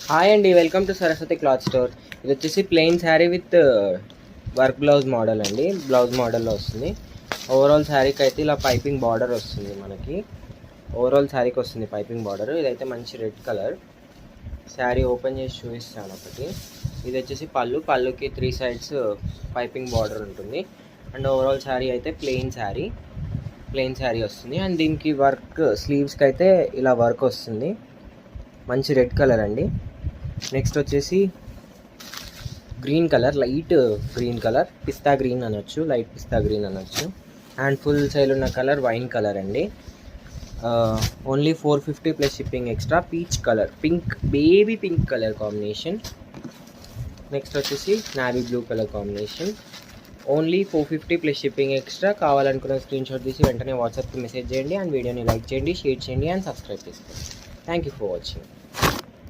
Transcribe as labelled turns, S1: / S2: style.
S1: Hi అండి, welcome to Saraswati cloth store. ఇది వచ్చేసి plain sari with work blouse model అండి. బ్లౌజ్ మోడల్లో వస్తుంది. ఓవరాల్ శారీకి అయితే ఇలా పైపింగ్ బార్డర్ వస్తుంది. మనకి ఓవరాల్ శారీకి వస్తుంది పైపింగ్ బార్డర్. ఇదైతే మంచి రెడ్ కలర్. శారీ ఓపెన్ చేసి చూపిస్తాను ఒకటి. ఇది వచ్చేసి పళ్ళుకి 3 సైడ్స్ పైపింగ్ బార్డర్ ఉంటుంది. అండ్ ఓవరాల్ శారీ అయితే ప్లెయిన్ శారీ వస్తుంది. అండ్ దీనికి వర్క్ స్లీవ్స్కి అయితే ఇలా వర్క్ వస్తుంది. మంచి రెడ్ కలర్ అండి. నెక్స్ట్ వచ్చేసి green colour, light green colour, పిస్తా గ్రీన్ అనొచ్చు, లైట్ పిస్తా గ్రీన్ అనొచ్చు. అండ్ ఫుల్ సైల్ ఉన్న కలర్ వైన్ కలర్ అండి. Only 450 plus shipping extra. Peach colour, baby pink colour combination. Next వచ్చేసి navy blue colour combination. Only 450 plus shipping extra. కావాలనుకున్న screenshot తీసి వెంటనే వాట్సాప్కి మెసేజ్ చేయండి. అండ్ వీడియోని లైక్ చేయండి, షేర్ చేయండి అండ్ సబ్స్క్రైబ్ చేసుకోండి. Thank you for watching.